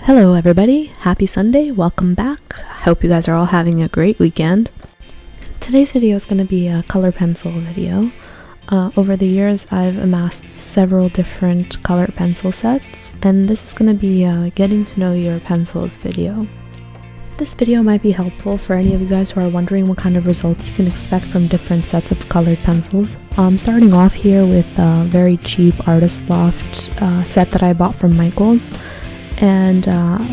Hello everybody, happy Sunday, welcome back. I hope you guys are all having a great weekend. Today's video is going to be a color pencil video. Over the years I've amassed several different color pencil sets, and this is going to be a getting to know your pencils video. This video might be helpful for any of you guys who are wondering what kind of results you can expect from different sets of colored pencils. I'm starting off here with a very cheap Artist Loft set that I bought from Michaels. And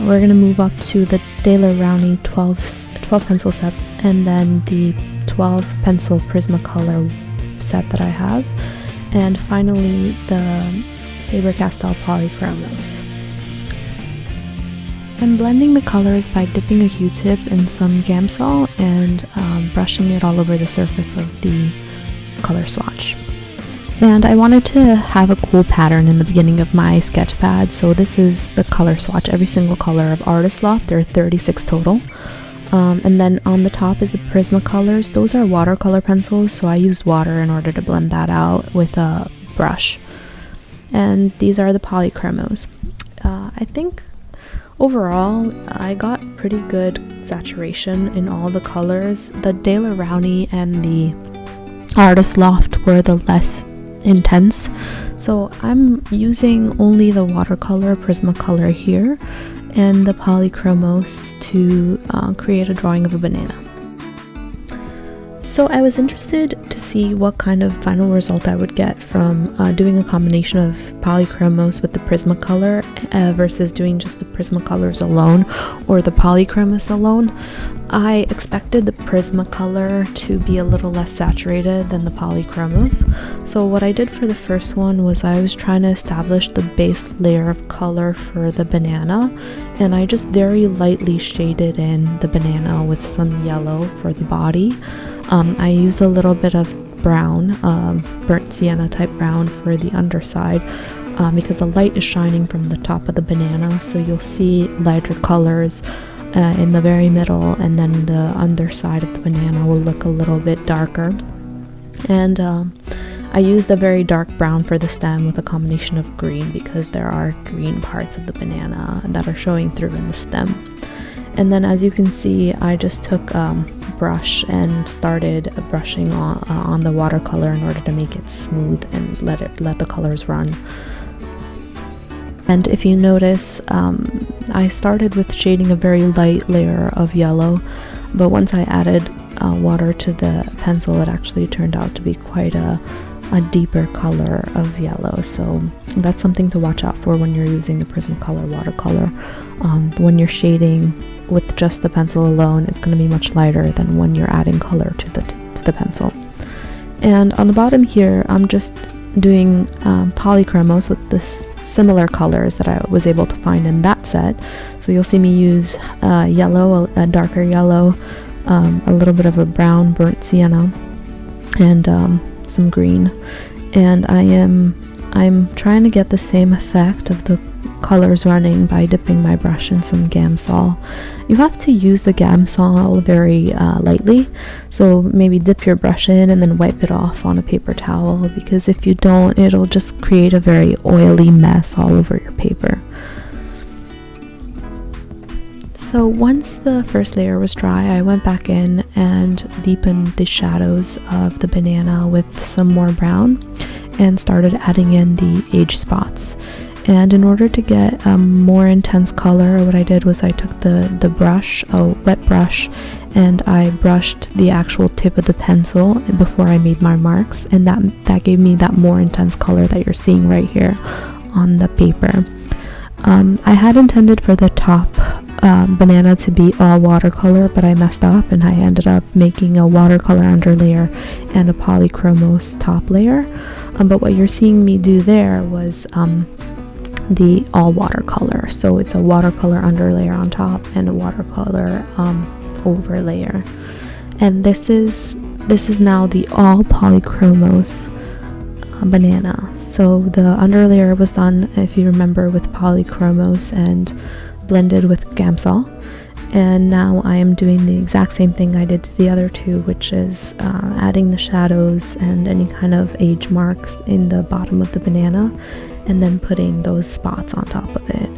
we're going to move up to the Daler-Rowney 12 pencil set, and then the 12 pencil Prismacolor set that I have, and finally the Faber-Castell Polychromos. I'm blending the colors by dipping a Q-tip in some Gamsol and brushing it all over the surface of the color swatch. And I wanted to have a cool pattern in the beginning of my sketch pad, so this is the color swatch, every single color of Artist Loft. There are 36 total. And then on the top is the Prismacolors. Those are watercolor pencils, so I used water in order to blend that out with a brush. And these are the Polychromos. I think overall I got pretty good saturation in all the colors. The Daler-Rowney and the Artist Loft were the less intense, so I'm using only the watercolor Prismacolor here and the Polychromos to create a drawing of a banana. So I was interested to see what kind of final result I would get from doing a combination of Polychromos with the Prismacolor versus doing just the Prismacolors alone or the Polychromos alone. I expected the Prismacolor to be a little less saturated than the Polychromos. So what I did for the first one was I was trying to establish the base layer of color for the banana, and I just very lightly shaded in the banana with some yellow for the body. I used a little bit of brown, burnt sienna type brown for the underside because the light is shining from the top of the banana, so you'll see lighter colors in the very middle, and then the underside of the banana will look a little bit darker. And I used a very dark brown for the stem with a combination of green because there are green parts of the banana that are showing through in the stem. And then as you can see, I just took brush and started brushing on the watercolor in order to make it smooth and let the colors run. And if you notice, I started with shading a very light layer of yellow, but once I added water to the pencil, it actually turned out to be quite a deeper color of yellow. So that's something to watch out for when you're using the Prismacolor watercolor. When you're shading with just the pencil alone, it's going to be much lighter than when you're adding color to the pencil. And on the bottom here, I'm just doing Polychromos with this similar colors that I was able to find in that set. So you'll see me use yellow, a darker yellow, a little bit of a brown burnt sienna, and some green. And I'm trying to get the same effect of the colors running by dipping my brush in some Gamsol. You have to use the Gamsol very lightly, so maybe dip your brush in and then wipe it off on a paper towel, because if you don't, it'll just create a very oily mess all over your paper. So once the first layer was dry, I went back in and deepened the shadows of the banana with some more brown and started adding in the age spots. And in order to get a more intense color, what I did was I took the brush, a wet brush, and I brushed the actual tip of the pencil before I made my marks, and that gave me that more intense color that you're seeing right here on the paper. I had intended for the top banana to be all watercolor, but I messed up and I ended up making a watercolor underlayer and a Polychromos top layer. But what you're seeing me do there was the all watercolor, so it's a watercolor underlayer on top and a watercolor overlayer. And this is now the all Polychromos banana. So the underlayer was done, if you remember, with Polychromos and blended with Gamsol, and now I am doing the exact same thing I did to the other two, which is adding the shadows and any kind of age marks in the bottom of the banana, and then putting those spots on top of it.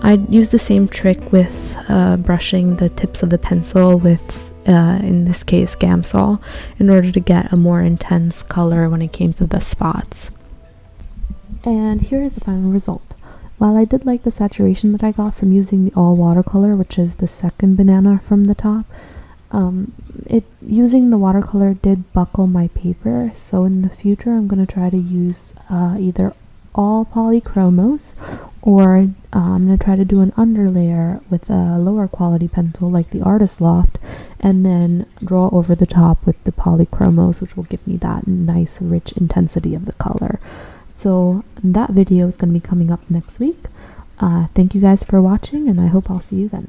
I use the same trick with brushing the tips of the pencil with, in this case, Gamsol, in order to get a more intense color when it came to the spots. And here is the final result. While I did like the saturation that I got from using the all watercolor, which is the second banana from the top, using the watercolor did buckle my paper, so in the future I'm going to try to use either all polychromos, or I'm going to try to do an underlayer with a lower quality pencil like the Artist Loft, and then draw over the top with the polychromos, which will give me that nice rich intensity of the color. So that video is going to be coming up next week. Thank you guys for watching, and I hope I'll see you then.